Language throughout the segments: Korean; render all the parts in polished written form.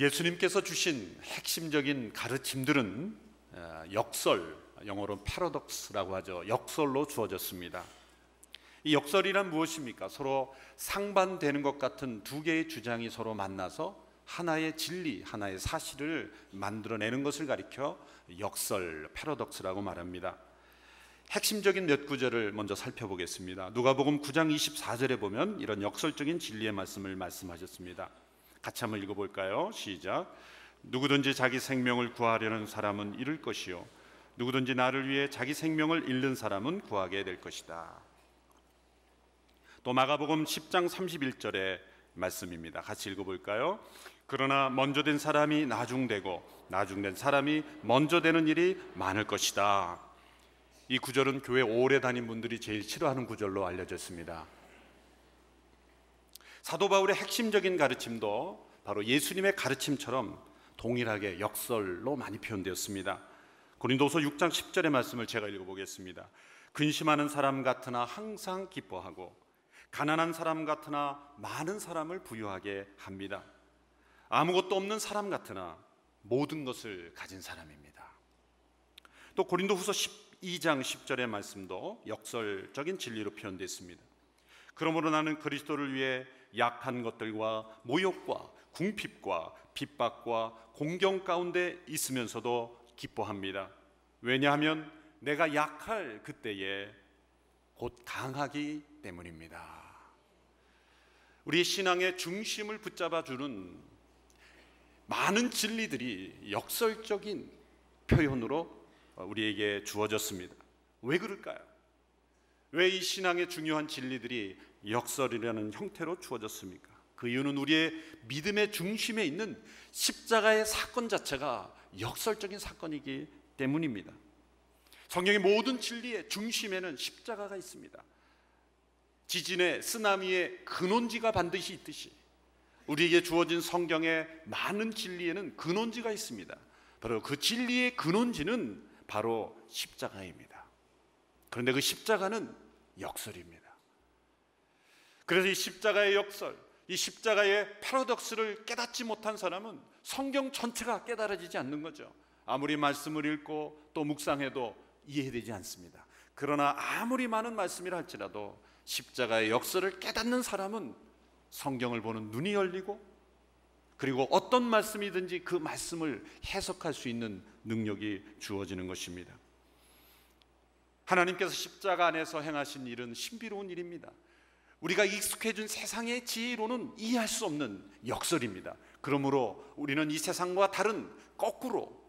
예수님께서 주신 핵심적인 가르침들은 역설, 영어로 패러독스라고 하죠. 역설로 주어졌습니다. 이 역설이란 무엇입니까? 서로 상반되는 것 같은 두 개의 주장이 서로 만나서 하나의 진리, 하나의 사실을 만들어내는 것을 가리켜 역설, 패러독스라고 말합니다. 핵심적인 몇 구절을 먼저 살펴보겠습니다. 누가복음 9장 24절에 보면 이런 역설적인 진리의 말씀을 말씀하셨습니다. 같이 한번 읽어볼까요? 시작. 누구든지 자기 생명을 구하려는 사람은 잃을 것이요 누구든지 나를 위해 자기 생명을 잃는 사람은 구하게 될 것이다. 또 마가복음 10장 31절의 말씀입니다. 같이 읽어볼까요? 그러나 먼저 된 사람이 나중되고 나중된 사람이 먼저 되는 일이 많을 것이다. 이 구절은 교회 오래 다닌 분들이 제일 싫어하는 구절로 알려졌습니다. 사도 바울의 핵심적인 가르침도 바로 예수님의 가르침처럼 동일하게 역설로 많이 표현되었습니다. 고린도서 6장 10절의 말씀을 제가 읽어보겠습니다. 근심하는 사람 같으나 항상 기뻐하고 가난한 사람 같으나 많은 사람을 부유하게 합니다. 아무것도 없는 사람 같으나 모든 것을 가진 사람입니다. 또 고린도후서 12장 10절의 말씀도 역설적인 진리로 표현되어 있습니다. 그러므로 나는 그리스도를 위해 약한 것들과 모욕과 궁핍과 핍박과 공경 가운데 있으면서도 기뻐합니다. 왜냐하면 내가 약할 그때에 곧 강하기 때문입니다. 우리 신앙의 중심을 붙잡아주는 많은 진리들이 역설적인 표현으로 우리에게 주어졌습니다. 왜 그럴까요? 왜 이 신앙의 중요한 진리들이 역설이라는 형태로 주어졌습니까? 그 이유는 우리의 믿음의 중심에 있는 십자가의 사건 자체가 역설적인 사건이기 때문입니다. 성경의 모든 진리의 중심에는 십자가가 있습니다. 지진의 쓰나미의 근원지가 반드시 있듯이 우리에게 주어진 성경의 많은 진리에는 근원지가 있습니다. 바로 그 진리의 근원지는 바로 십자가입니다. 그런데 그 십자가는 역설입니다. 그래서 이 십자가의 역설, 이 십자가의 패러독스를 깨닫지 못한 사람은 성경 전체가 깨달아지지 않는 거죠. 아무리 말씀을 읽고 또 묵상해도 이해되지 않습니다. 그러나 아무리 많은 말씀이라 할지라도 십자가의 역설을 깨닫는 사람은 성경을 보는 눈이 열리고 그리고 어떤 말씀이든지 그 말씀을 해석할 수 있는 능력이 주어지는 것입니다. 하나님께서 십자가 안에서 행하신 일은 신비로운 일입니다. 우리가 익숙해진 세상의 지혜로는 이해할 수 없는 역설입니다. 그러므로 우리는 이 세상과 다른 거꾸로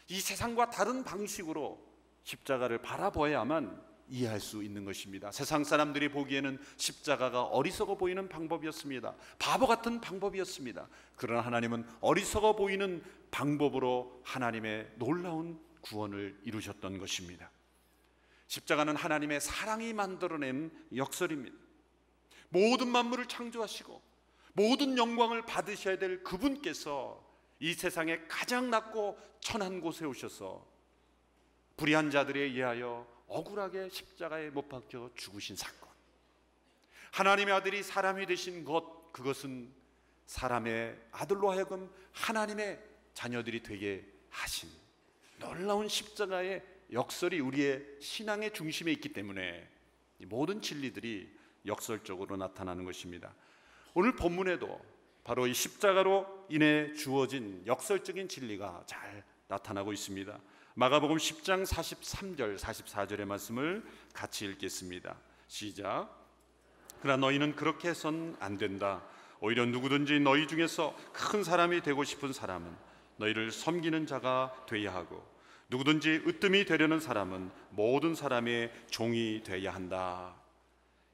이 세상과 다른 방식으로 십자가를 바라보아야만 이해할 수 있는 것입니다. 세상 사람들이 보기에는 십자가가 어리석어 보이는 방법이었습니다. 바보 같은 방법이었습니다. 그러나 하나님은 어리석어 보이는 방법으로 하나님의 놀라운 구원을 이루셨던 것입니다. 십자가는 하나님의 사랑이 만들어낸 역설입니다. 모든 만물을 창조하시고 모든 영광을 받으셔야 될 그분께서 이 세상에 가장 낮고 천한 곳에 오셔서 불의한 자들에 의하여 억울하게 십자가에 못 박혀 죽으신 사건, 하나님의 아들이 사람이 되신 것, 그것은 사람의 아들로 하여금 하나님의 자녀들이 되게 하신 놀라운 십자가의 역설이 우리의 신앙의 중심에 있기 때문에 이 모든 진리들이 역설적으로 나타나는 것입니다. 오늘 본문에도 바로 이 십자가로 인해 주어진 역설적인 진리가 잘 나타나고 있습니다. 마가복음 10장 43절 44절의 말씀을 같이 읽겠습니다. 시작. 그러나 너희는 그렇게 해선 안 된다. 오히려 누구든지 너희 중에서 큰 사람이 되고 싶은 사람은 너희를 섬기는 자가 되어야 하고 누구든지 으뜸이 되려는 사람은 모든 사람의 종이 되어야 한다.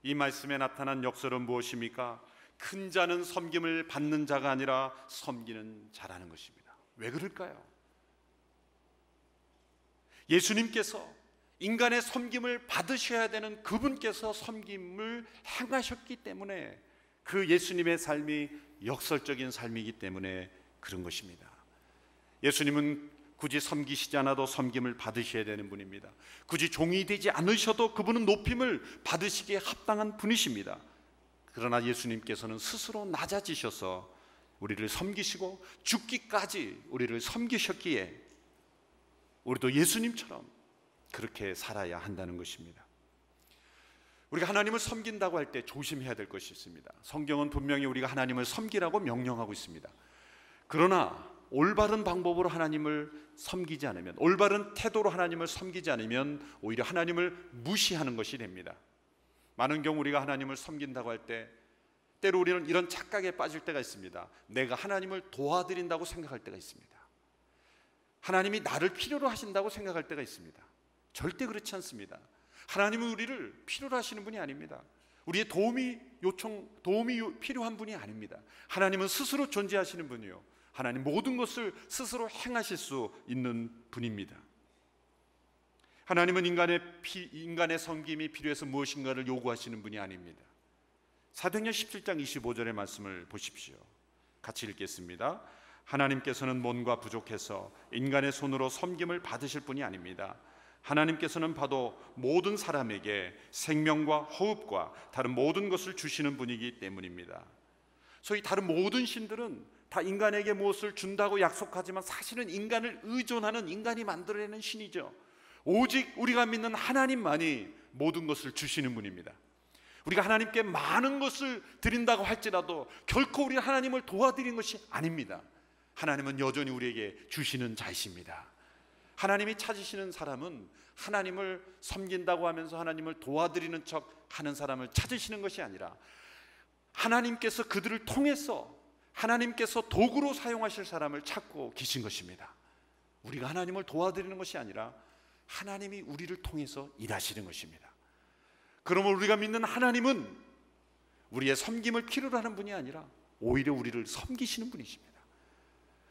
이 말씀에 나타난 역설은 무엇입니까? 큰 자는 섬김을 받는 자가 아니라 섬기는 자라는 것입니다. 왜 그럴까요? 예수님께서 인간의 섬김을 받으셔야 되는 그분께서 섬김을 행하셨기 때문에 그 예수님의 삶이 역설적인 삶이기 때문에 그런 것입니다. 예수님은 굳이 섬기시지 않아도 섬김을 받으셔야 되는 분입니다. 굳이 종이 되지 않으셔도 그분은 높임을 받으시기에 합당한 분이십니다. 그러나 예수님께서는 스스로 낮아지셔서 우리를 섬기시고 죽기까지 우리를 섬기셨기에 우리도 예수님처럼 그렇게 살아야 한다는 것입니다. 우리가 하나님을 섬긴다고 할 때 조심해야 될 것이 있습니다. 성경은 분명히 우리가 하나님을 섬기라고 명령하고 있습니다. 그러나 올바른 방법으로 하나님을 섬기지 않으면, 올바른 태도로 하나님을 섬기지 않으면 오히려 하나님을 무시하는 것이 됩니다. 많은 경우 우리가 하나님을 섬긴다고 할 때 때로 우리는 이런 착각에 빠질 때가 있습니다. 내가 하나님을 도와드린다고 생각할 때가 있습니다. 하나님이 나를 필요로 하신다고 생각할 때가 있습니다. 절대 그렇지 않습니다. 하나님은 우리를 필요로 하시는 분이 아닙니다. 우리의 도움이 필요한 분이 아닙니다. 하나님은 스스로 존재하시는 분이요, 하나님 모든 것을 스스로 행하실 수 있는 분입니다. 하나님은 인간의 섬김이 필요해서 무엇인가를 요구하시는 분이 아닙니다. 사도행전 17장 25절의 말씀을 보십시오. 같이 읽겠습니다. 하나님께서는 뭔가 부족해서 인간의 손으로 섬김을 받으실 분이 아닙니다. 하나님께서는 봐도 모든 사람에게 생명과 호흡과 다른 모든 것을 주시는 분이기 때문입니다. 소위 다른 모든 신들은 다 인간에게 무엇을 준다고 약속하지만 사실은 인간을 의존하는, 인간이 만들어내는 신이죠. 오직 우리가 믿는 하나님만이 모든 것을 주시는 분입니다. 우리가 하나님께 많은 것을 드린다고 할지라도 결코 우리가 하나님을 도와드리는 것이 아닙니다. 하나님은 여전히 우리에게 주시는 자이십니다. 하나님이 찾으시는 사람은 하나님을 섬긴다고 하면서 하나님을 도와드리는 척 하는 사람을 찾으시는 것이 아니라 하나님께서 그들을 통해서 하나님께서 도구로 사용하실 사람을 찾고 계신 것입니다. 우리가 하나님을 도와드리는 것이 아니라 하나님이 우리를 통해서 일하시는 것입니다. 그러면 우리가 믿는 하나님은 우리의 섬김을 필요로 하는 분이 아니라 오히려 우리를 섬기시는 분이십니다.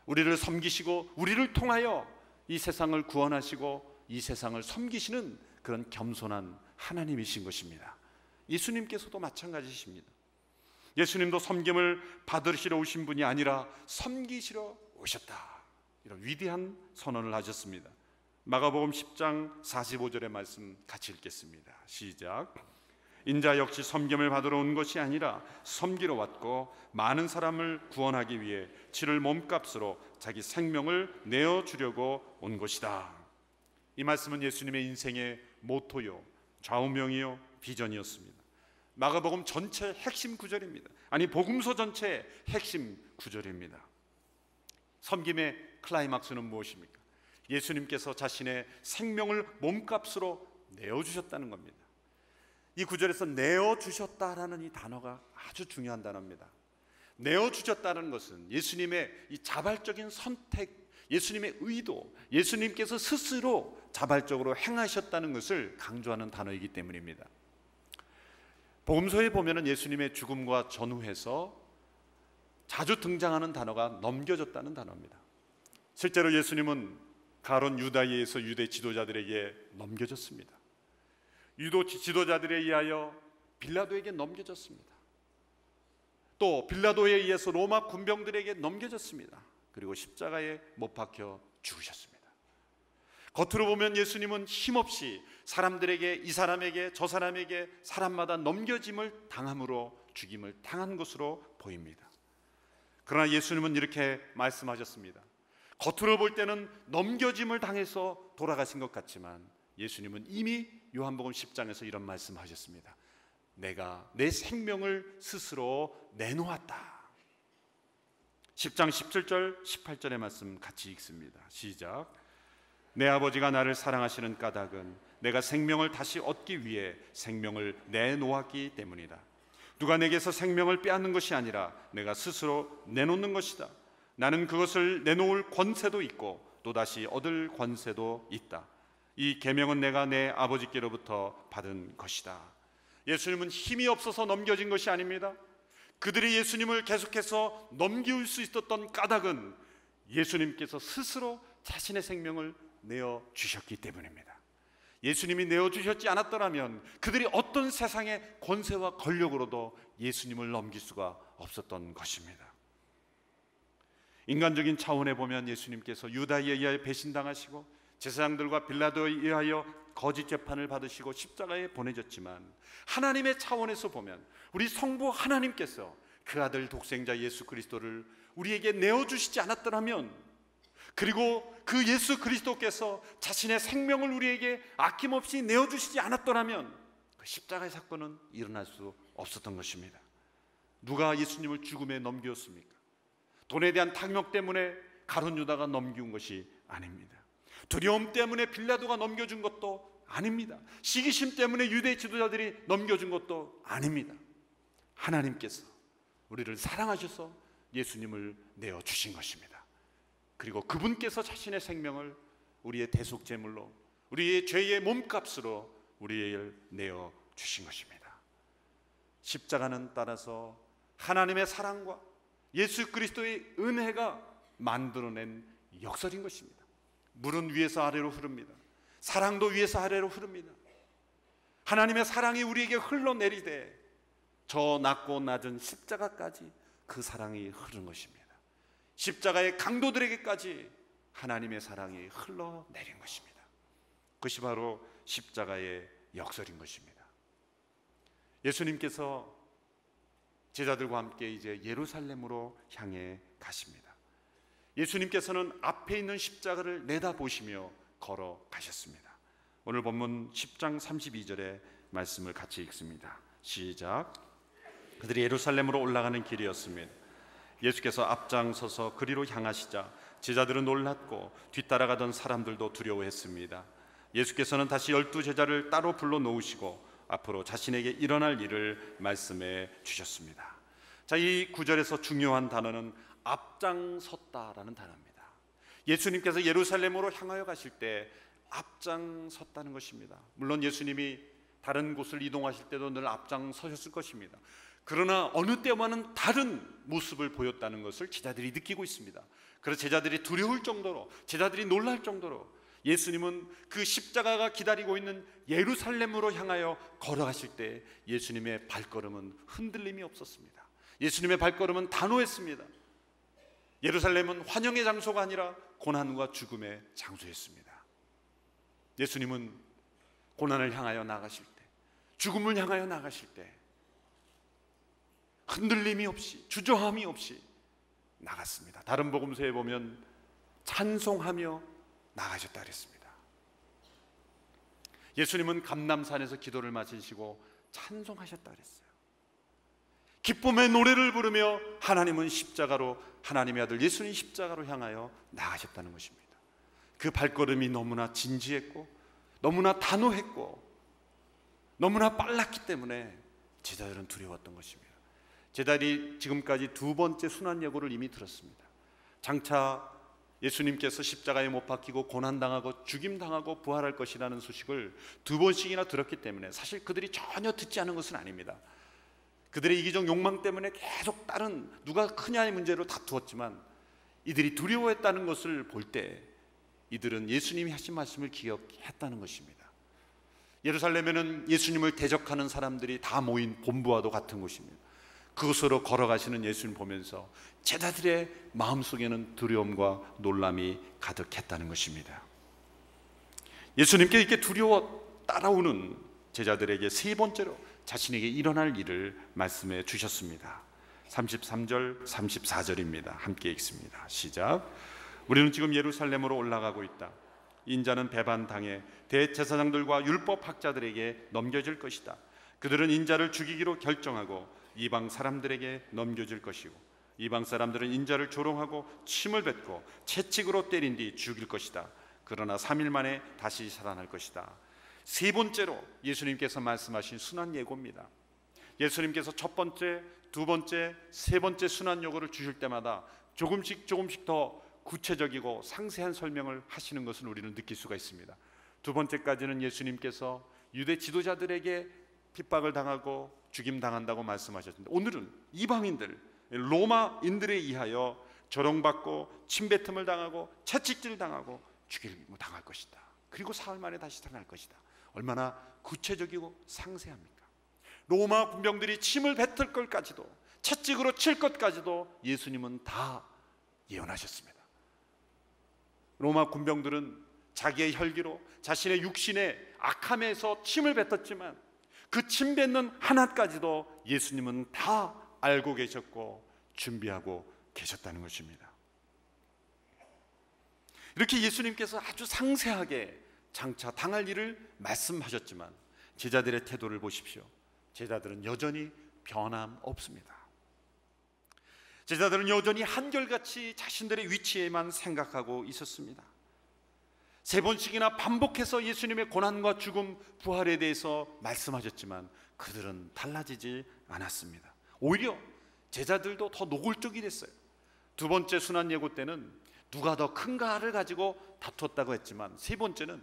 우리를 섬기시고 우리를 통하여 이 세상을 구원하시고 이 세상을 섬기시는 그런 겸손한 하나님이신 것입니다. 예수님께서도 마찬가지십니다. 예수님도 섬김을 받으시러 오신 분이 아니라 섬기시러 오셨다, 이런 위대한 선언을 하셨습니다. 마가복음 10장 45절의 말씀 같이 읽겠습니다. 시작. 인자 역시 섬김을 받으러 온 것이 아니라 섬기러 왔고 많은 사람을 구원하기 위해 치를 몸값으로 자기 생명을 내어주려고 온 것이다. 이 말씀은 예수님의 인생의 모토요, 좌우명이요, 비전이었습니다. 마가복음 전체 핵심 구절입니다. 아니, 복음서 전체의 핵심 구절입니다. 섬김의 클라이막스는 무엇입니까? 예수님께서 자신의 생명을 몸값으로 내어주셨다는 겁니다. 이 구절에서 내어주셨다라는 이 단어가 아주 중요한 단어입니다. 내어주셨다는 것은 예수님의 이 자발적인 선택, 예수님의 의도, 예수님께서 스스로 자발적으로 행하셨다는 것을 강조하는 단어이기 때문입니다. 복음서에 보면 예수님의 죽음과 전후에서 자주 등장하는 단어가 넘겨졌다는 단어입니다. 실제로 예수님은 가론 유다에 의해서 유대 지도자들에게 넘겨졌습니다. 유도 지도자들에 의하여 빌라도에게 넘겨졌습니다. 또 빌라도에 의해서 로마 군병들에게 넘겨졌습니다. 그리고 십자가에 못 박혀 죽으셨습니다. 겉으로 보면 예수님은 힘없이 사람들에게, 이 사람에게 저 사람에게 사람마다 넘겨짐을 당함으로 죽임을 당한 것으로 보입니다. 그러나 예수님은 이렇게 말씀하셨습니다. 겉으로 볼 때는 넘겨짐을 당해서 돌아가신 것 같지만 예수님은 이미 요한복음 10장에서 이런 말씀하셨습니다. 내가 내 생명을 스스로 내놓았다. 10장 17절 18절의 말씀 같이 읽습니다. 시작. 내 아버지가 나를 사랑하시는 까닭은 내가 생명을 다시 얻기 위해 생명을 내놓았기 때문이다. 누가 내게서 생명을 빼앗는 것이 아니라 내가 스스로 내놓는 것이다. 나는 그것을 내놓을 권세도 있고 또다시 얻을 권세도 있다. 이 계명은 내가 내 아버지께로부터 받은 것이다. 예수님은 힘이 없어서 넘겨진 것이 아닙니다. 그들이 예수님을 계속해서 넘길 수 있었던 까닭은 예수님께서 스스로 자신의 생명을 내어주셨기 때문입니다. 예수님이 내어주셨지 않았더라면 그들이 어떤 세상의 권세와 권력으로도 예수님을 넘길 수가 없었던 것입니다. 인간적인 차원에 보면 예수님께서 유다에 의하여 배신당하시고 제사장들과 빌라도에 의하여 거짓 재판을 받으시고 십자가에 보내졌지만 하나님의 차원에서 보면 우리 성부 하나님께서 그 아들 독생자 예수 그리스도를 우리에게 내어주시지 않았더라면, 그리고 그 예수 그리스도께서 자신의 생명을 우리에게 아낌없이 내어주시지 않았더라면 그 십자가의 사건은 일어날 수 없었던 것입니다. 누가 예수님을 죽음에 넘겼습니까? 돈에 대한 탐욕 때문에 가룟 유다가 넘기운 것이 아닙니다. 두려움 때문에 빌라도가 넘겨준 것도 아닙니다. 시기심 때문에 유대 지도자들이 넘겨준 것도 아닙니다. 하나님께서 우리를 사랑하셔서 예수님을 내어주신 것입니다. 그리고 그분께서 자신의 생명을 우리의 대속제물로, 우리의 죄의 몸값으로 우리를 내어주신 것입니다. 십자가는 따라서 하나님의 사랑과 예수 그리스도의 은혜가 만들어낸 역설인 것입니다. 물은 위에서 아래로 흐릅니다. 사랑도 위에서 아래로 흐릅니다. 하나님의 사랑이 우리에게 흘러내리되 저 낮고 낮은 십자가까지 그 사랑이 흐른 것입니다. 십자가의 강도들에게까지 하나님의 사랑이 흘러내린 것입니다. 그것이 바로 십자가의 역설인 것입니다. 예수님께서 제자들과 함께 이제 예루살렘으로 향해 가십니다. 예수님께서는 앞에 있는 십자가를 내다보시며 걸어가셨습니다. 오늘 본문 10장 32절의 말씀을 같이 읽습니다. 시작. 그들이 예루살렘으로 올라가는 길이었습니다. 예수께서 앞장서서 그리로 향하시자 제자들은 놀랐고 뒤따라가던 사람들도 두려워했습니다. 예수께서는 다시 12제자를 따로 불러 놓으시고 앞으로 자신에게 일어날 일을 말씀해 주셨습니다. 자, 이 구절에서 중요한 단어는 앞장섰다라는 단어입니다. 예수님께서 예루살렘으로 향하여 가실 때 앞장섰다는 것입니다. 물론 예수님이 다른 곳을 이동하실 때도 늘 앞장서셨을 것입니다. 그러나 어느 때와는 다른 모습을 보였다는 것을 제자들이 느끼고 있습니다. 그래서 제자들이 두려울 정도로, 제자들이 놀랄 정도로 예수님은 그 십자가가 기다리고 있는 예루살렘으로 향하여 걸어가실 때 예수님의 발걸음은 흔들림이 없었습니다. 예수님의 발걸음은 단호했습니다. 예루살렘은 환영의 장소가 아니라 고난과 죽음의 장소였습니다. 예수님은 고난을 향하여 나가실 때, 죽음을 향하여 나가실 때 흔들림이 없이, 주저함이 없이 나갔습니다. 다른 복음서에 보면 찬송하며 나가셨다 그랬습니다. 예수님은 감람산에서 기도를 마치시고 찬송하셨다 그랬어요. 기쁨의 노래를 부르며 하나님은 십자가로, 하나님의 아들 예수님 십자가로 향하여 나가셨다는 것입니다. 그 발걸음이 너무나 진지했고 너무나 단호했고 너무나 빨랐기 때문에 제자들은 두려웠던 것입니다. 제자들이 지금까지 두 번째 순환예고를 이미 들었습니다. 장차 예수님께서 십자가에 못 박히고 고난당하고 죽임당하고 부활할 것이라는 소식을 두 번씩이나 들었기 때문에 사실 그들이 전혀 듣지 않은 것은 아닙니다. 그들의 이기적 욕망 때문에 계속 다른 누가 크냐의 문제로 다투었지만 이들이 두려워했다는 것을 볼 때 이들은 예수님이 하신 말씀을 기억했다는 것입니다. 예루살렘에는 예수님을 대적하는 사람들이 다 모인 본부와도 같은 곳입니다. 그곳으로 걸어가시는 예수님 보면서 제자들의 마음속에는 두려움과 놀람이 가득했다는 것입니다. 예수님께 이렇게 두려워 따라오는 제자들에게 세 번째로 자신에게 일어날 일을 말씀해 주셨습니다. 33절, 34절입니다. 함께 읽습니다. 시작. 우리는 지금 예루살렘으로 올라가고 있다. 인자는 배반당해 대제사장들과 율법학자들에게 넘겨질 것이다. 그들은 인자를 죽이기로 결정하고 이방 사람들에게 넘겨질 것이고 이방 사람들은 인자를 조롱하고 침을 뱉고 채찍으로 때린 뒤 죽일 것이다. 그러나 3일 만에 다시 살아날 것이다. 세 번째로 예수님께서 말씀하신 순환예고입니다. 예수님께서 첫 번째, 두 번째, 세 번째 순환예고를 주실 때마다 조금씩 더 구체적이고 상세한 설명을 하시는 것을 우리는 느낄 수가 있습니다. 두 번째까지는 예수님께서 유대 지도자들에게 핍박을 당하고 죽임당한다고 말씀하셨는데 오늘은 이방인들, 로마인들에 의하여 조롱받고 침뱉음을 당하고 채찍질 당하고 죽임당할 것이다. 그리고 사흘 만에 다시 살아날 것이다. 얼마나 구체적이고 상세합니까? 로마 군병들이 침을 뱉을 것까지도 채찍으로 칠 것까지도 예수님은 다 예언하셨습니다. 로마 군병들은 자기의 혈기로 자신의 육신의 악함에서 침을 뱉었지만 그 침 뱉는 하나까지도 예수님은 다 알고 계셨고 준비하고 계셨다는 것입니다. 이렇게 예수님께서 아주 상세하게 장차 당할 일을 말씀하셨지만 제자들의 태도를 보십시오. 제자들은 여전히 변함없습니다. 제자들은 여전히 한결같이 자신들의 위치에만 생각하고 있었습니다. 3번씩이나 반복해서 예수님의 고난과 죽음, 부활에 대해서 말씀하셨지만 그들은 달라지지 않았습니다. 오히려 제자들도 더 노골적이 됐어요. 2번째 순환 예고 때는 누가 더 큰가를 가지고 다투었다고 했지만 3번째는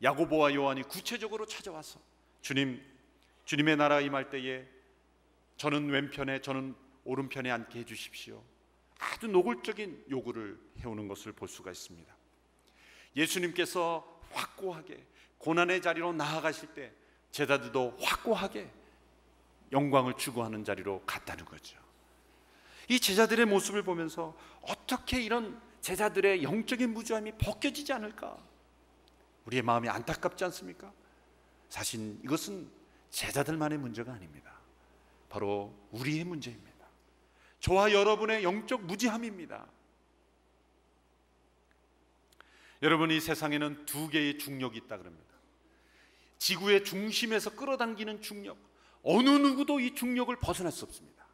야고보와 요한이 구체적으로 찾아와서 주님의 나라 임할 때에 저는 왼편에 저는 오른편에 앉게 해주십시오. 아주 노골적인 요구를 해오는 것을 볼 수가 있습니다. 예수님께서 확고하게 고난의 자리로 나아가실 때 제자들도 확고하게 영광을 추구하는 자리로 갔다는 거죠. 이 제자들의 모습을 보면서 어떻게 이런 제자들의 영적인 무지함이 벗겨지지 않을까? 우리의 마음이 안타깝지 않습니까? 사실 이것은 제자들만의 문제가 아닙니다. 바로 우리의 문제입니다. 저와 여러분의 영적 무지함입니다. 여러분, 이 세상에는 2개의 중력이 있다 그럽니다. 지구의 중심에서 끌어당기는 중력, 어느 누구도 이 중력을 벗어날 수 없습니다.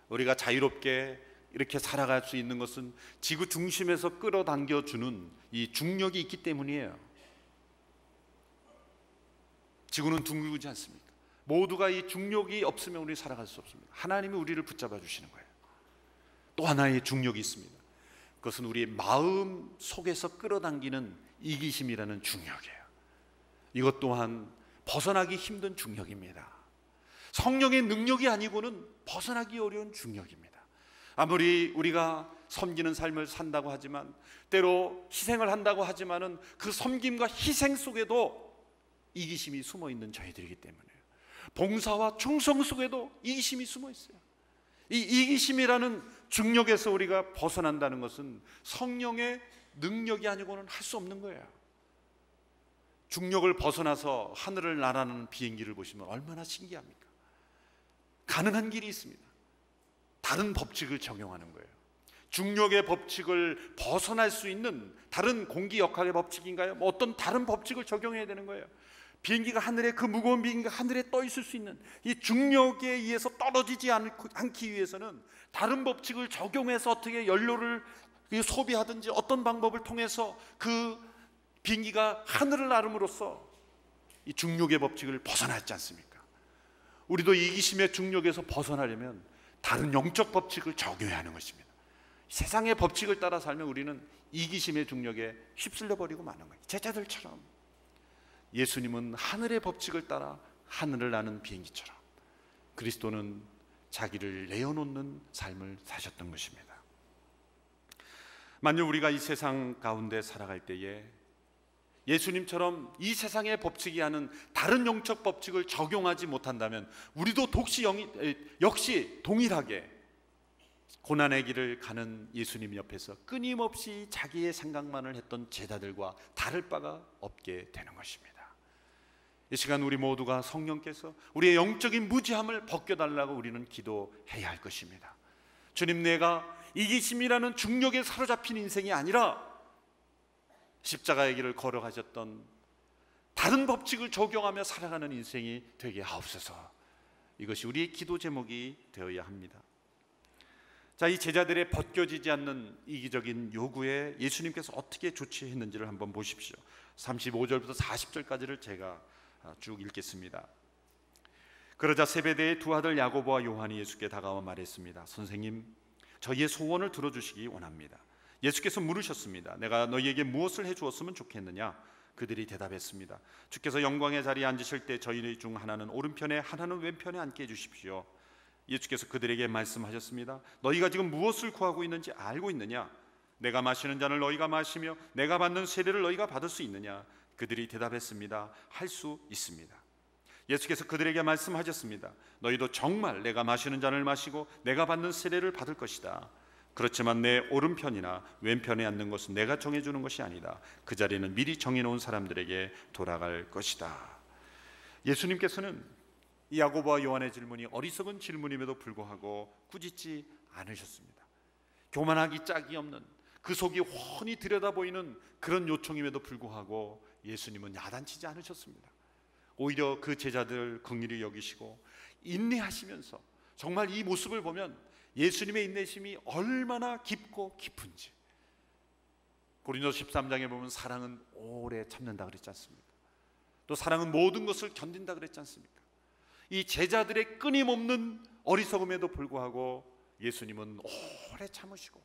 우리가 자유롭게 이렇게 살아갈 수 있는 것은 지구 중심에서 끌어당겨주는 이 중력이 있기 때문이에요. 지구는 둥글지 않습니까? 모두가 이 중력이 없으면 우리 살아갈 수 없습니다. 하나님이 우리를 붙잡아 주시는 거예요. 또 하나의 중력이 있습니다. 그것은 우리의 마음 속에서 끌어당기는 이기심이라는 중력이에요. 이것 또한 벗어나기 힘든 중력입니다. 성령의 능력이 아니고는 벗어나기 어려운 중력입니다. 아무리 우리가 섬기는 삶을 산다고 하지만, 때로 희생을 한다고 하지만은 그 섬김과 희생 속에도 이기심이 숨어 있는 저희들이기 때문에요. 봉사와 충성 속에도 이기심이 숨어 있어요. 이 이기심이라는 중력에서 우리가 벗어난다는 것은 성령의 능력이 아니고는 할 수 없는 거예요. 중력을 벗어나서 하늘을 날아가는 비행기를 보시면 얼마나 신기합니까? 가능한 길이 있습니다. 다른 법칙을 적용하는 거예요. 중력의 법칙을 벗어날 수 있는 다른 공기역학의 법칙인가요? 뭐 어떤 다른 법칙을 적용해야 되는 거예요. 비행기가 하늘에, 그 무거운 비행기가 하늘에 떠 있을 수 있는 이 중력에 의해서 떨어지지 않기 위해서는 다른 법칙을 적용해서 어떻게 연료를 소비하든지 어떤 방법을 통해서 그 비행기가 하늘을 나름으로써 이 중력의 법칙을 벗어났지 않습니까? 우리도 이기심의 중력에서 벗어나려면 다른 영적 법칙을 적용해야 하는 것입니다. 세상의 법칙을 따라 살면 우리는 이기심의 중력에 휩쓸려 버리고 마는 거예요. 제자들처럼 예수님은 하늘의 법칙을 따라 하늘을 나는 비행기처럼 그리스도는 자기를 내어놓는 삶을 사셨던 것입니다. 만약 우리가 이 세상 가운데 살아갈 때에 예수님처럼 이 세상의 법칙이 하는 다른 영적 법칙을 적용하지 못한다면 우리도 역시 동일하게 고난의 길을 가는 예수님 옆에서 끊임없이 자기의 생각만을 했던 제자들과 다를 바가 없게 되는 것입니다. 이 시간 우리 모두가 성령께서 우리의 영적인 무지함을 벗겨달라고 우리는 기도해야 할 것입니다. 주님, 내가 이기심이라는 중력에 사로잡힌 인생이 아니라 십자가의 길을 걸어가셨던 다른 법칙을 적용하며 살아가는 인생이 되게 하옵소서. 이것이 우리의 기도 제목이 되어야 합니다. 자, 이 제자들의 벗겨지지 않는 이기적인 요구에 예수님께서 어떻게 조치했는지를 한번 보십시오. 35절부터 40절까지를 제가 쭉 읽겠습니다. 그러자 세베대의 2 아들 야고보와 요한이 예수께 다가와 말했습니다. 선생님, 저희의 소원을 들어주시기 원합니다. 예수께서 물으셨습니다. 내가 너희에게 무엇을 해주었으면 좋겠느냐? 그들이 대답했습니다. 주께서 영광의 자리에 앉으실 때 저희 중 하나는 오른편에 하나는 왼편에 앉게 해주십시오. 예수께서 그들에게 말씀하셨습니다. 너희가 지금 무엇을 구하고 있는지 알고 있느냐? 내가 마시는 잔을 너희가 마시며 내가 받는 세례를 너희가 받을 수 있느냐? 그들이 대답했습니다. 할 수 있습니다. 예수께서 그들에게 말씀하셨습니다. 너희도 정말 내가 마시는 잔을 마시고 내가 받는 세례를 받을 것이다. 그렇지만 내 오른편이나 왼편에 앉는 것은 내가 정해주는 것이 아니다. 그 자리는 미리 정해놓은 사람들에게 돌아갈 것이다. 예수님께서는 이 야고보와 요한의 질문이 어리석은 질문임에도 불구하고 꾸짖지 않으셨습니다. 교만하기 짝이 없는, 그 속이 훤히 들여다보이는 그런 요청임에도 불구하고 예수님은 야단치지 않으셨습니다. 오히려 그 제자들 긍휼히 여기시고 인내하시면서, 정말 이 모습을 보면 예수님의 인내심이 얼마나 깊고 깊은지, 고린도서 13장에 보면 사랑은 오래 참는다 그랬지 않습니까? 또 사랑은 모든 것을 견딘다 그랬지 않습니까? 이 제자들의 끊임없는 어리석음에도 불구하고 예수님은 오래 참으시고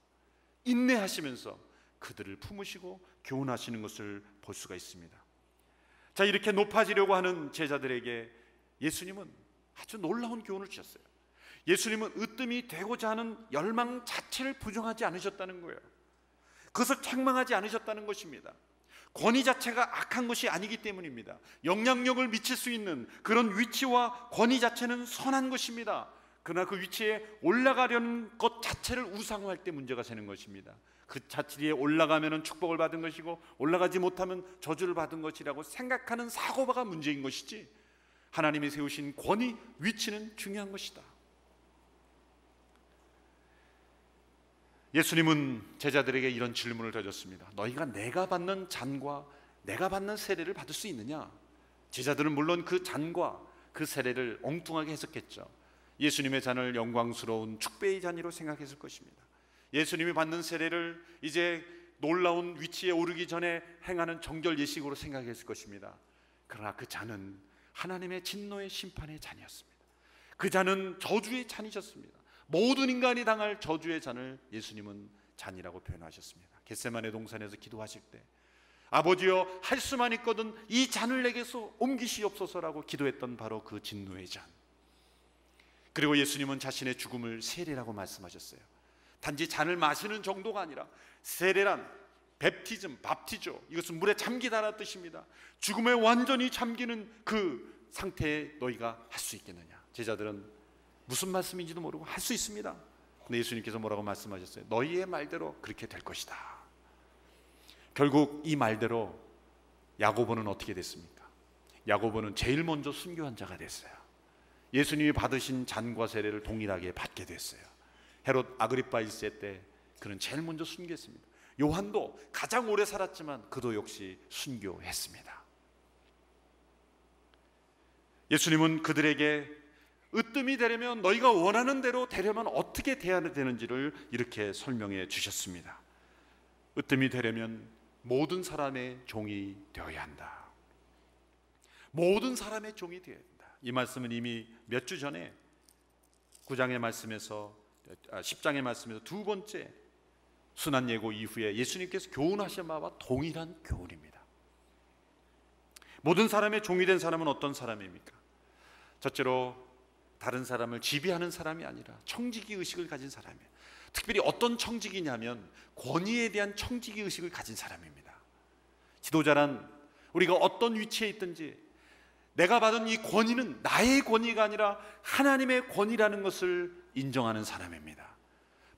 인내하시면서 그들을 품으시고 교훈하시는 것을 볼 수가 있습니다. 자, 이렇게 높아지려고 하는 제자들에게 예수님은 아주 놀라운 교훈을 주셨어요. 예수님은 으뜸이 되고자 하는 열망 자체를 부정하지 않으셨다는 거예요. 그것을 책망하지 않으셨다는 것입니다. 권위 자체가 악한 것이 아니기 때문입니다. 영향력을 미칠 수 있는 그런 위치와 권위 자체는 선한 것입니다. 그러나 그 위치에 올라가려는 것 자체를 우상화할 때 문제가 되는 것입니다. 그 자리에 올라가면 축복을 받은 것이고 올라가지 못하면 저주를 받은 것이라고 생각하는 사고가 문제인 것이지, 하나님이 세우신 권위, 위치는 중요한 것이다. 예수님은 제자들에게 이런 질문을 던졌습니다. 너희가 내가 받는 잔과 내가 받는 세례를 받을 수 있느냐? 제자들은 물론 그 잔과 그 세례를 엉뚱하게 해석했죠. 예수님의 잔을 영광스러운 축배의 잔으로 생각했을 것입니다. 예수님이 받는 세례를 이제 놀라운 위치에 오르기 전에 행하는 정결 예식으로 생각했을 것입니다. 그러나 그 잔은 하나님의 진노의 심판의 잔이었습니다. 그 잔은 저주의 잔이셨습니다. 모든 인간이 당할 저주의 잔을 예수님은 잔이라고 표현하셨습니다. 겟세마네 동산에서 기도하실 때 아버지여 할 수만 있거든 이 잔을 내게서 옮기시옵소서라고 기도했던 바로 그 진노의 잔. 그리고 예수님은 자신의 죽음을 세례라고 말씀하셨어요. 단지 잔을 마시는 정도가 아니라 세례란 뵙티즘, 밥티죠. 이것은 물에 잠기다라는 뜻입니다. 죽음에 완전히 잠기는 그 상태에 너희가 할 수 있겠느냐? 제자들은 무슨 말씀인지도 모르고 할 수 있습니다. 근데 예수님께서 뭐라고 말씀하셨어요? 너희의 말대로 그렇게 될 것이다. 결국 이 말대로 야고보는 어떻게 됐습니까? 야고보는 제일 먼저 순교한 자가 됐어요. 예수님이 받으신 잔과 세례를 동일하게 받게 됐어요. 헤롯 아그리파 1세 때 그는 제일 먼저 순교했습니다. 요한도 가장 오래 살았지만 그도 역시 순교했습니다. 예수님은 그들에게 으뜸이 되려면, 너희가 원하는 대로 되려면 어떻게 돼야 되는지를 이렇게 설명해 주셨습니다. 으뜸이 되려면 모든 사람의 종이 되어야 한다. 모든 사람의 종이 되어야 한다. 이 말씀은 이미 몇 주 전에 9장의 말씀에서 10장의 말씀에서 두 번째 순환 예고 이후에 예수님께서 교훈하신 바와 동일한 교훈입니다. 모든 사람의 종이 된 사람은 어떤 사람입니까? 첫째로 다른 사람을 지배하는 사람이 아니라 청지기 의식을 가진 사람이에요. 특별히 어떤 청지기냐면 권위에 대한 청지기 의식을 가진 사람입니다. 지도자란 우리가 어떤 위치에 있든지 내가 받은 이 권위는 나의 권위가 아니라 하나님의 권위라는 것을 인정하는 사람입니다.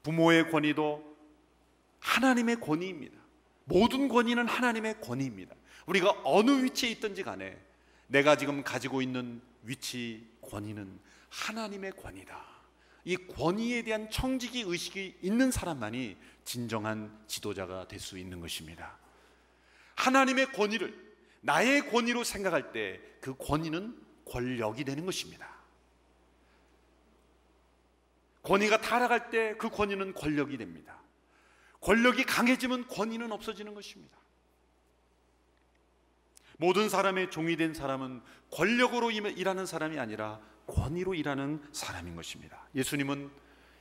부모의 권위도 하나님의 권위입니다. 모든 권위는 하나님의 권위입니다. 우리가 어느 위치에 있든지 간에 내가 지금 가지고 있는 위치, 권위는 하나님의 권위다. 이 권위에 대한 청지기 의식이 있는 사람만이 진정한 지도자가 될 수 있는 것입니다. 하나님의 권위를 나의 권위로 생각할 때 그 권위는 권력이 되는 것입니다. 권위가 타락할 때 그 권위는 권력이 됩니다. 권력이 강해지면 권위는 없어지는 것입니다. 모든 사람의 종이 된 사람은 권력으로 일하는 사람이 아니라 권위로 일하는 사람인 것입니다. 예수님은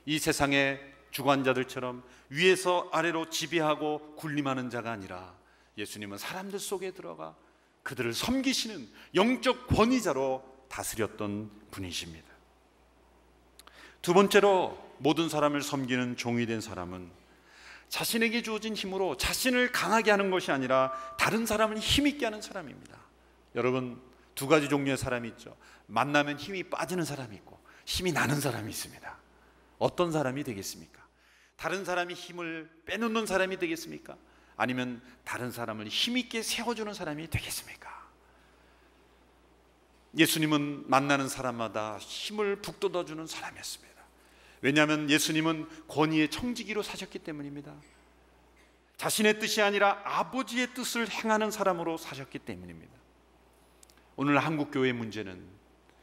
이 세상의 주관자들처럼 위에서 아래로 지배하고 군림하는 자가 아니라 예수님은 사람들 속에 들어가 그들을 섬기시는 영적 권위자로 다스렸던 분이십니다. 두 번째로 모든 사람을 섬기는 종이 된 사람은 자신에게 주어진 힘으로 자신을 강하게 하는 것이 아니라 다른 사람을 힘있게 하는 사람입니다. 여러분, 두 가지 종류의 사람이 있죠. 만나면 힘이 빠지는 사람이 있고 힘이 나는 사람이 있습니다. 어떤 사람이 되겠습니까? 다른 사람이 힘을 빼놓는 사람이 되겠습니까? 아니면 다른 사람을 힘있게 세워주는 사람이 되겠습니까? 예수님은 만나는 사람마다 힘을 북돋아주는 사람이었습니다. 왜냐하면 예수님은 권위의 청지기로 사셨기 때문입니다. 자신의 뜻이 아니라 아버지의 뜻을 행하는 사람으로 사셨기 때문입니다. 오늘 한국교회의 문제는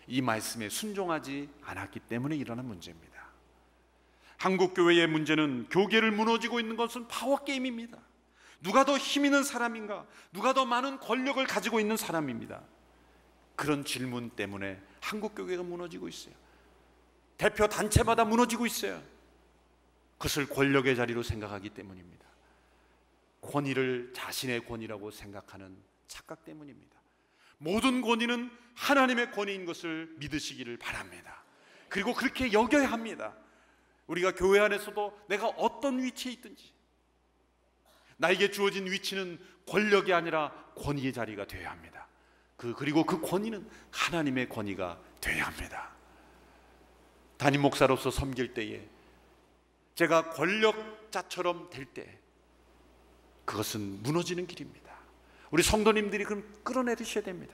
이 말씀에 순종하지 않았기 때문에 일어난 문제입니다. 한국교회의 문제는 교계를 무너지고 있는 것은 파워게임입니다. 누가 더 힘 있는 사람인가? 누가 더 많은 권력을 가지고 있는 사람입니다. 그런 질문 때문에 한국교회가 무너지고 있어요. 대표 단체마다 무너지고 있어요. 그것을 권력의 자리로 생각하기 때문입니다. 권위를 자신의 권위라고 생각하는 착각 때문입니다. 모든 권위는 하나님의 권위인 것을 믿으시기를 바랍니다. 그리고 그렇게 여겨야 합니다. 우리가 교회 안에서도 내가 어떤 위치에 있든지 나에게 주어진 위치는 권력이 아니라 권위의 자리가 되어야 합니다. 그리고 그 권위는 하나님의 권위가 되어야 합니다. 담임 목사로서 섬길 때에 제가 권력자처럼 될 때 그것은 무너지는 길입니다. 우리 성도님들이 그럼 끌어내리셔야 됩니다.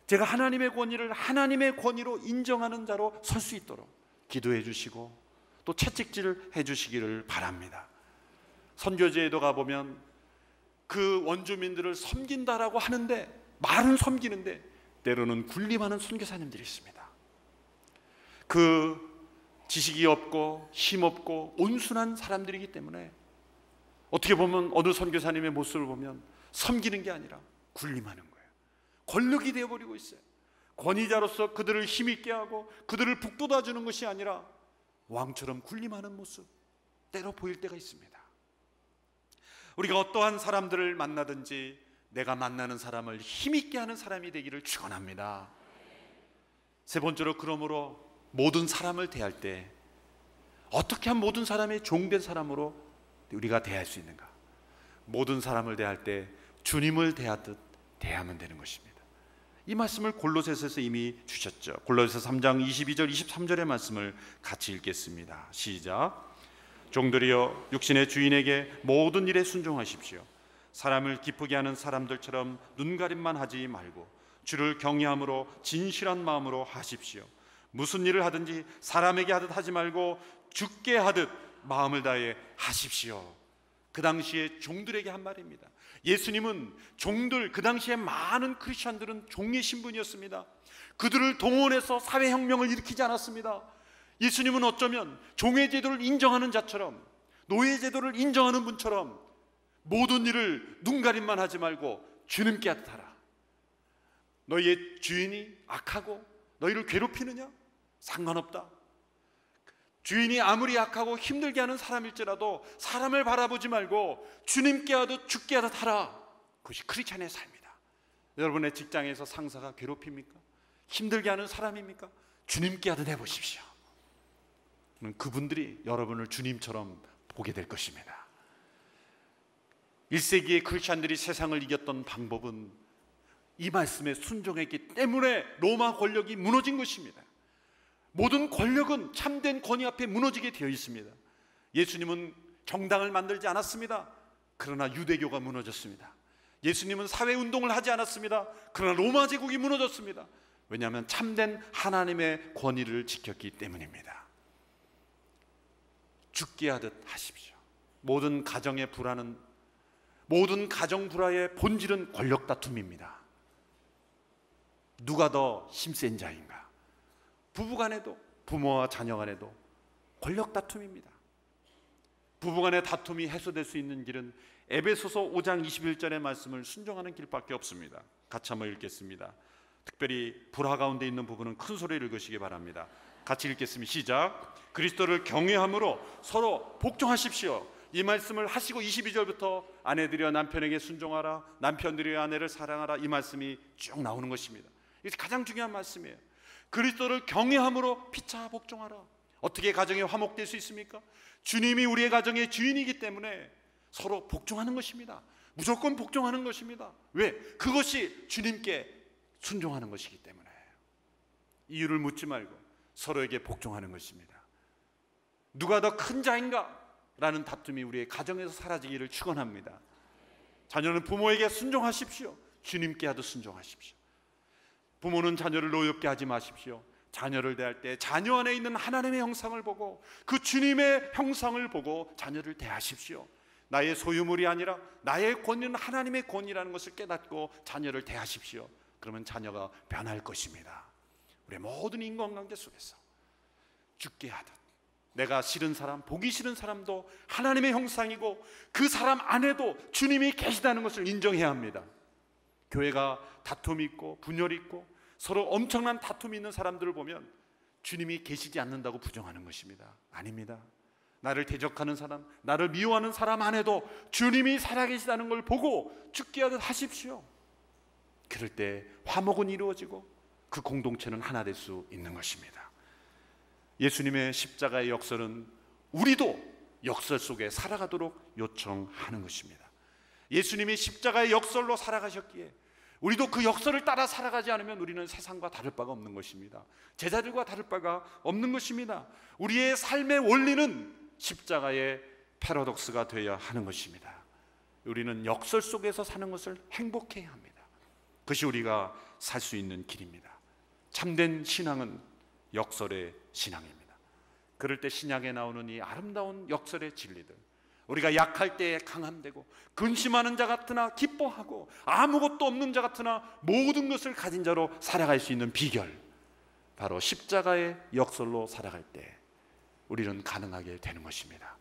제가 하나님의 권위를 하나님의 권위로 인정하는 자로 설 수 있도록 기도해 주시고 또 채찍질을 해 주시기를 바랍니다. 선교제에도 가보면 그 원주민들을 섬긴다라고 하는데 말은 섬기는데 때로는 군림하는 선교사님들이 있습니다. 그 지식이 없고 힘없고 온순한 사람들이기 때문에 어떻게 보면 어느 선교사님의 모습을 보면 섬기는 게 아니라 군림하는 거예요. 권력이 되어버리고 있어요. 권위자로서 그들을 힘있게 하고 그들을 북돋아주는 것이 아니라 왕처럼 군림하는 모습 때로 보일 때가 있습니다. 우리가 어떠한 사람들을 만나든지 내가 만나는 사람을 힘있게 하는 사람이 되기를 축원합니다. 세 번째로, 그러므로 모든 사람을 대할 때 어떻게 하면 모든 사람의 종된 사람으로 우리가 대할 수 있는가? 모든 사람을 대할 때 주님을 대하듯 대하면 되는 것입니다. 이 말씀을 골로새서에서 이미 주셨죠. 골로새서 3장 22절 23절의 말씀을 같이 읽겠습니다. 시작. 종들이여 육신의 주인에게 모든 일에 순종하십시오. 사람을 기쁘게 하는 사람들처럼 눈가림만 하지 말고 주를 경외함으로 진실한 마음으로 하십시오. 무슨 일을 하든지 사람에게 하듯 하지 말고 주께 하듯 마음을 다해 하십시오. 그 당시에 종들에게 한 말입니다. 예수님은 종들, 그 당시에 많은 크리스천들은 종의 신분이었습니다. 그들을 동원해서 사회혁명을 일으키지 않았습니다. 예수님은 어쩌면 종의 제도를 인정하는 자처럼, 노예 제도를 인정하는 분처럼 모든 일을 눈가림만 하지 말고 주님께 하라. 너희의 주인이 악하고 너희를 괴롭히느냐? 상관없다. 주인이 아무리 악하고 힘들게 하는 사람일지라도 사람을 바라보지 말고 주님께 하듯 주께 하듯 하라. 그것이 크리스찬의 삶이다. 여러분의 직장에서 상사가 괴롭힙니까? 힘들게 하는 사람입니까? 주님께 하듯 해보십시오. 그분들이 여러분을 주님처럼 보게 될 것입니다. 1세기의 크리스찬들이 세상을 이겼던 방법은 이 말씀에 순종했기 때문에 로마 권력이 무너진 것입니다. 모든 권력은 참된 권위 앞에 무너지게 되어 있습니다. 예수님은 정당을 만들지 않았습니다. 그러나 유대교가 무너졌습니다. 예수님은 사회운동을 하지 않았습니다. 그러나 로마 제국이 무너졌습니다. 왜냐하면 참된 하나님의 권위를 지켰기 때문입니다. 죽게 하듯 하십시오. 모든 가정의 불화는, 모든 가정 불화의 본질은 권력 다툼입니다. 누가 더 힘센 자인가? 부부간에도, 부모와 자녀간에도 권력 다툼입니다. 부부간의 다툼이 해소될 수 있는 길은 에베소서 5장 21절의 말씀을 순종하는 길밖에 없습니다. 같이 한번 읽겠습니다. 특별히 불화 가운데 있는 부부는 큰 소리를 읽으시기 바랍니다. 같이 읽겠습니다. 시작. 그리스도를 경외함으로 서로 복종하십시오. 이 말씀을 하시고 22절부터 아내들이여 남편에게 순종하라, 남편들이여 아내를 사랑하라, 이 말씀이 쭉 나오는 것입니다. 이게 가장 중요한 말씀이에요. 그리스도를 경외함으로 피차 복종하라. 어떻게 가정이 화목될 수 있습니까? 주님이 우리의 가정의 주인이기 때문에 서로 복종하는 것입니다. 무조건 복종하는 것입니다. 왜? 그것이 주님께 순종하는 것이기 때문에. 이유를 묻지 말고 서로에게 복종하는 것입니다. 누가 더 큰 자인가? 라는 다툼이 우리의 가정에서 사라지기를 축원합니다. 자녀는 부모에게 순종하십시오. 주님께 하듯 순종하십시오. 부모는 자녀를 노엽게 하지 마십시오. 자녀를 대할 때 자녀 안에 있는 하나님의 형상을 보고 그 주님의 형상을 보고 자녀를 대하십시오. 나의 소유물이 아니라 나의 권위는 하나님의 권위라는 것을 깨닫고 자녀를 대하십시오. 그러면 자녀가 변할 것입니다. 우리 모든 인간관계 속에서 죽게 하듯 내가 싫은 사람, 보기 싫은 사람도 하나님의 형상이고 그 사람 안에도 주님이 계시다는 것을 인정해야 합니다. 교회가 다툼이 있고 분열이 있고 서로 엄청난 다툼이 있는 사람들을 보면 주님이 계시지 않는다고 부정하는 것입니다. 아닙니다. 나를 대적하는 사람, 나를 미워하는 사람 안에도 주님이 살아계시다는 걸 보고 죽게 하듯 하십시오. 그럴 때 화목은 이루어지고 그 공동체는 하나 될 수 있는 것입니다. 예수님의 십자가의 역설은 우리도 역설 속에 살아가도록 요청하는 것입니다. 예수님이 십자가의 역설로 살아가셨기에 우리도 그 역설을 따라 살아가지 않으면 우리는 세상과 다를 바가 없는 것입니다. 제자들과 다를 바가 없는 것입니다. 우리의 삶의 원리는 십자가의 패러독스가 되어야 하는 것입니다. 우리는 역설 속에서 사는 것을 행복해야 합니다. 그것이 우리가 살 수 있는 길입니다. 참된 신앙은 역설의 신앙입니다. 그럴 때 신약에 나오는 이 아름다운 역설의 진리들, 우리가 약할 때에 강함되고 근심하는 자 같으나 기뻐하고 아무것도 없는 자 같으나 모든 것을 가진 자로 살아갈 수 있는 비결, 바로 십자가의 역설로 살아갈 때 우리는 가능하게 되는 것입니다.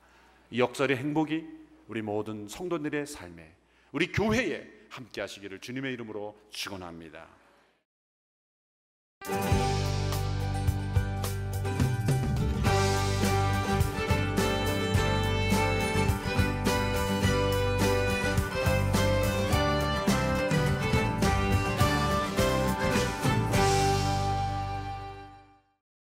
이 역설의 행복이 우리 모든 성도들의 삶에, 우리 교회에 함께 하시기를 주님의 이름으로 축원합니다.